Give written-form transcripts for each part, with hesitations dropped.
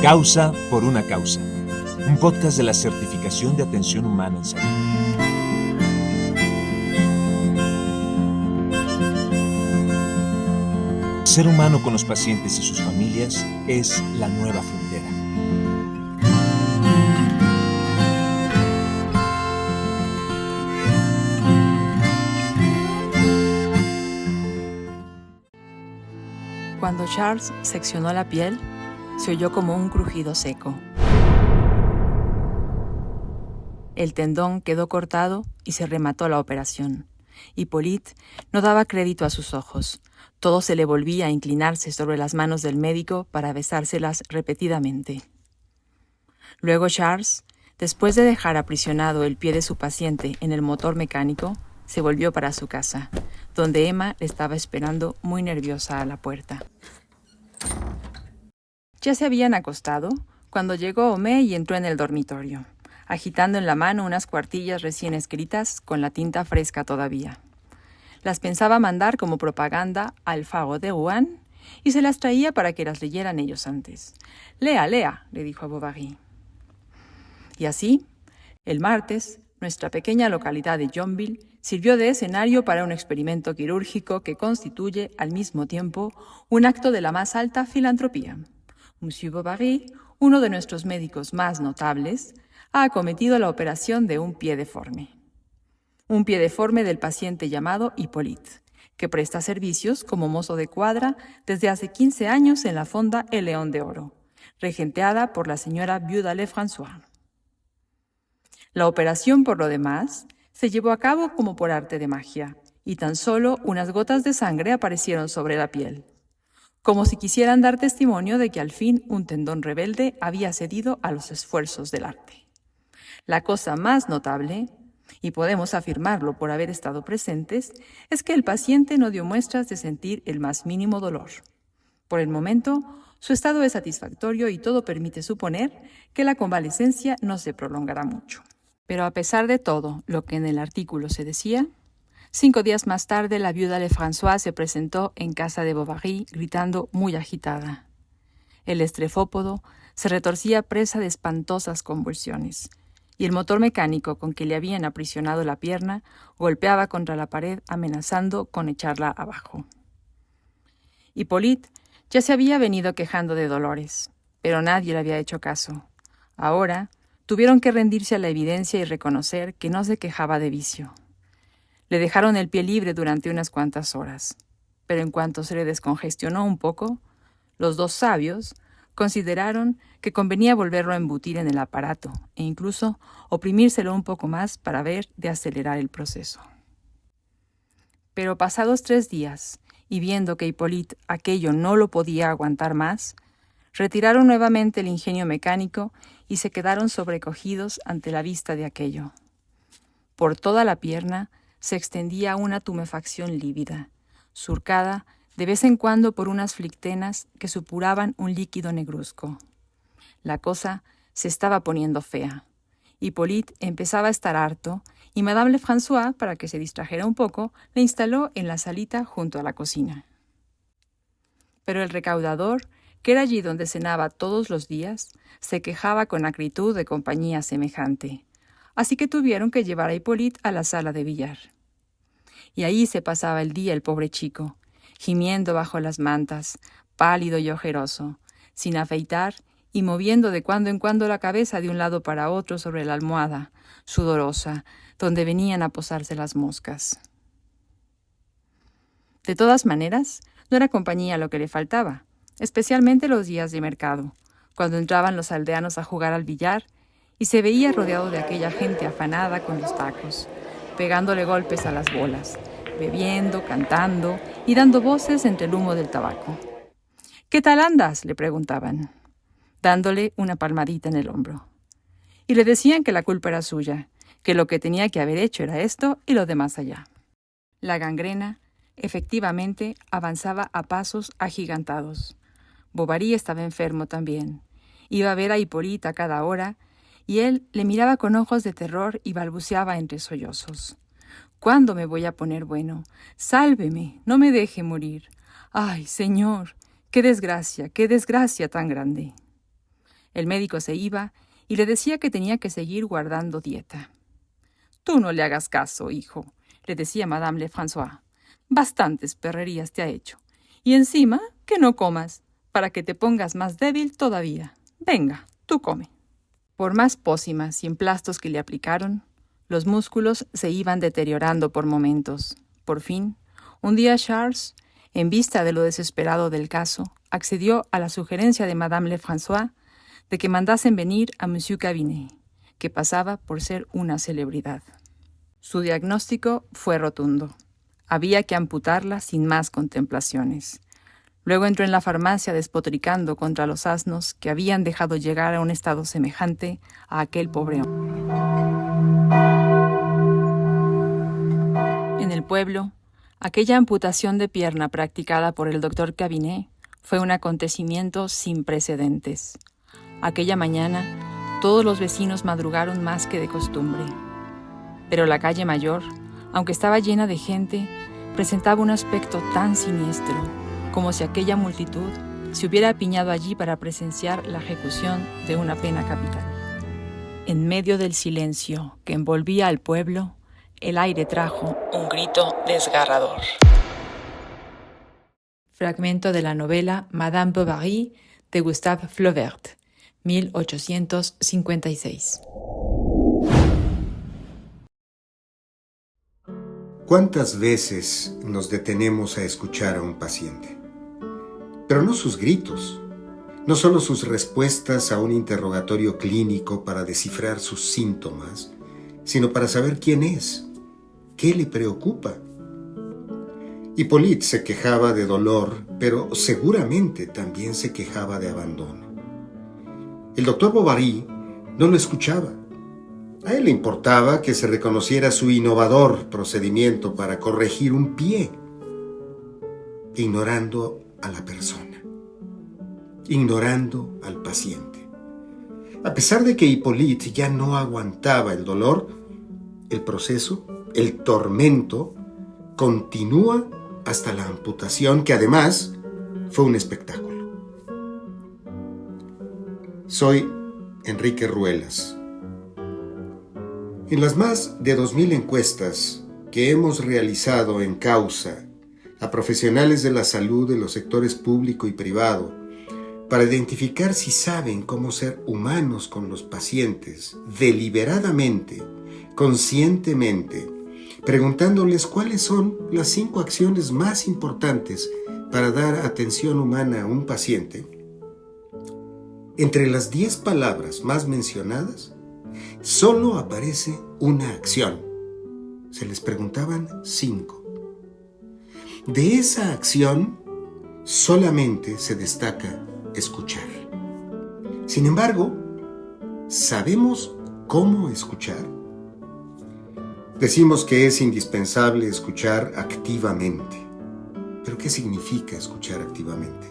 Causa por una causa. Un podcast de la Certificación de Atención Humana en Salud. Ser humano con los pacientes y sus familias es la nueva frontera. Cuando Charles seccionó la piel, se oyó como un crujido seco. El tendón quedó cortado y se remató la operación. Hippolyte no daba crédito a sus ojos. Todo se le volvía a inclinarse sobre las manos del médico para besárselas repetidamente. Luego Charles, después de dejar aprisionado el pie de su paciente en el motor mecánico, se volvió para su casa, donde Emma le estaba esperando muy nerviosa a la puerta. Ya se habían acostado cuando llegó Homais y entró en el dormitorio, agitando en la mano unas cuartillas recién escritas con la tinta fresca todavía. Las pensaba mandar como propaganda al Faro de Rouen y se las traía para que las leyeran ellos antes. «Lea, lea», le dijo a Bovary. Y así, el martes, nuestra pequeña localidad de Yonville sirvió de escenario para un experimento quirúrgico que constituye al mismo tiempo un acto de la más alta filantropía. Monsieur Bovary, uno de nuestros médicos más notables, ha acometido la operación de un pie deforme. Un pie deforme del paciente llamado Hippolyte, que presta servicios como mozo de cuadra desde hace 15 años en la fonda El León de Oro, regenteada por la señora Viuda Lefrançois. La operación, por lo demás, se llevó a cabo como por arte de magia, y tan solo unas gotas de sangre aparecieron sobre la piel, como si quisieran dar testimonio de que al fin un tendón rebelde había cedido a los esfuerzos del arte. La cosa más notable, y podemos afirmarlo por haber estado presentes, es que el paciente no dio muestras de sentir el más mínimo dolor. Por el momento, su estado es satisfactorio y todo permite suponer que la convalecencia no se prolongará mucho. Pero a pesar de todo lo que en el artículo se decía, 5 días más tarde la viuda Lefrançois se presentó en casa de Bovary gritando muy agitada. El estrefópodo se retorcía presa de espantosas convulsiones, y el motor mecánico con que le habían aprisionado la pierna golpeaba contra la pared amenazando con echarla abajo. Hippolyte ya se había venido quejando de dolores, pero nadie le había hecho caso. Ahora tuvieron que rendirse a la evidencia y reconocer que no se quejaba de vicio. Le dejaron el pie libre durante unas cuantas horas, pero en cuanto se le descongestionó un poco, los dos sabios consideraron que convenía volverlo a embutir en el aparato e incluso oprimírselo un poco más para ver de acelerar el proceso. Pero pasados 3 días, y viendo que Hippolyte aquello no lo podía aguantar más, retiraron nuevamente el ingenio mecánico y se quedaron sobrecogidos ante la vista de aquello. Por toda la pierna se extendía una tumefacción lívida, surcada de vez en cuando por unas flictenas que supuraban un líquido negruzco. La cosa se estaba poniendo fea. Hippolyte empezaba a estar harto y Madame Lefrançois, para que se distrajera un poco, le instaló en la salita junto a la cocina. Pero el recaudador, que era allí donde cenaba todos los días, se quejaba con acritud de compañía semejante. Así que tuvieron que llevar a Hippolyte a la sala de billar. Y ahí se pasaba el día el pobre chico, gimiendo bajo las mantas, pálido y ojeroso, sin afeitar y moviendo de cuando en cuando la cabeza de un lado para otro sobre la almohada, sudorosa, donde venían a posarse las moscas. De todas maneras, no era compañía lo que le faltaba, especialmente los días de mercado, cuando entraban los aldeanos a jugar al billar y se veía rodeado de aquella gente afanada con los tacos, pegándole golpes a las bolas, bebiendo, cantando y dando voces entre el humo del tabaco. «¿Qué tal andas?», le preguntaban, dándole una palmadita en el hombro. Y le decían que la culpa era suya, que lo que tenía que haber hecho era esto y lo demás allá. La gangrena, efectivamente, avanzaba a pasos agigantados. Bovary estaba enfermo también. Iba a ver a Hippolyte a cada hora, y él le miraba con ojos de terror y balbuceaba entre sollozos. «¿Cuándo me voy a poner bueno? Sálveme, no me deje morir. ¡Ay, Señor! ¡Qué desgracia tan grande!». El médico se iba y le decía que tenía que seguir guardando dieta. «Tú no le hagas caso, hijo», le decía Madame Lefrançois. «Bastantes perrerías te ha hecho. Y encima, que no comas, para que te pongas más débil todavía. Venga, tú come». Por más pócimas y emplastos que le aplicaron, los músculos se iban deteriorando por momentos. Por fin, un día Charles, en vista de lo desesperado del caso, accedió a la sugerencia de Madame Lefrançois de que mandasen venir a Monsieur Cabinet, que pasaba por ser una celebridad. Su diagnóstico fue rotundo. Había que amputarla sin más contemplaciones. Luego entró en la farmacia despotricando contra los asnos que habían dejado llegar a un estado semejante a aquel pobre hombre. En el pueblo, aquella amputación de pierna practicada por el doctor Cabinet fue un acontecimiento sin precedentes. Aquella mañana, todos los vecinos madrugaron más que de costumbre. Pero la calle mayor, aunque estaba llena de gente, presentaba un aspecto tan siniestro, como si aquella multitud se hubiera apiñado allí para presenciar la ejecución de una pena capital. En medio del silencio que envolvía al pueblo, el aire trajo un grito desgarrador. Fragmento de la novela Madame Bovary de Gustave Flaubert, 1856. ¿Cuántas veces nos detenemos a escuchar a un paciente? Pero no sus gritos, no solo sus respuestas a un interrogatorio clínico para descifrar sus síntomas, sino para saber quién es, qué le preocupa. Hippolyte se quejaba de dolor, pero seguramente también se quejaba de abandono. El doctor Bovary no lo escuchaba. A él le importaba que se reconociera su innovador procedimiento para corregir un pie, ignorando a la persona, ignorando al paciente. A pesar de que Hippolyte ya no aguantaba el dolor, el proceso, el tormento, continúa hasta la amputación, que además fue un espectáculo. Soy Enrique Ruelas. En las más de 2,000 encuestas que hemos realizado en Causa a profesionales de la salud de los sectores público y privado para identificar si saben cómo ser humanos con los pacientes, deliberadamente, conscientemente, preguntándoles cuáles son las 5 acciones más importantes para dar atención humana a un paciente, entre las 10 palabras más mencionadas, solo aparece una acción. Se les preguntaban 5. De esa acción, solamente se destaca escuchar. Sin embargo, ¿sabemos cómo escuchar? Decimos que es indispensable escuchar activamente. ¿Pero qué significa escuchar activamente?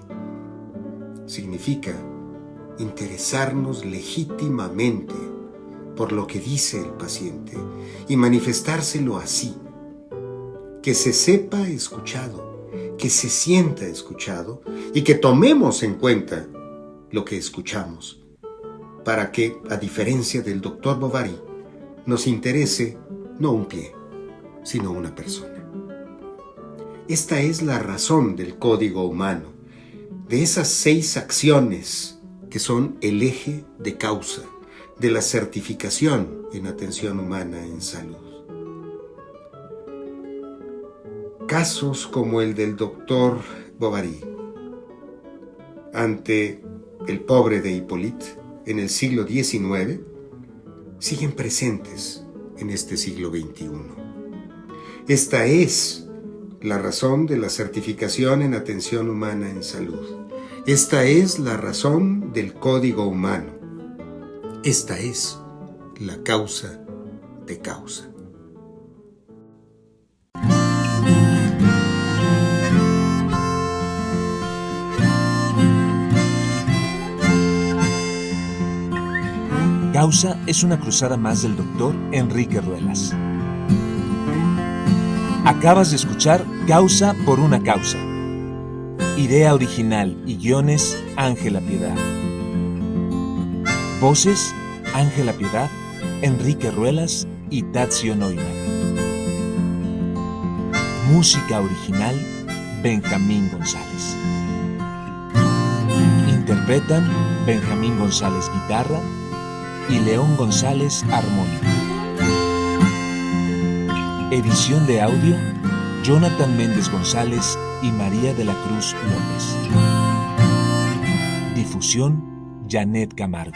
Significa interesarnos legítimamente por lo que dice el paciente y manifestárselo así. Que se sepa escuchado, que se sienta escuchado y que tomemos en cuenta lo que escuchamos, para que, a diferencia del doctor Bovary, nos interese no un pie, sino una persona. Esta es la razón del código humano, de esas 6 acciones que son el eje de causa de la certificación en atención humana en salud. Casos como el del doctor Bovary ante el pobre de Hippolyte en el siglo XIX siguen presentes en este siglo XXI. Esta es la razón de la certificación en atención humana en salud. Esta es la razón del código humano. Esta es la causa de causa. Causa es una cruzada más del doctor Enrique Ruelas. Acabas de escuchar Causa por una causa. Idea original y guiones Ángela Piedad. Voces: Ángela Piedad, Enrique Ruelas y Tadzio Neumann. Música original: Benjamín González. Interpretan Benjamín González guitarra y León González armónica. Edición de audio: Jonathan Méndez González y María de la Cruz López. Difusión: Janet Camargo.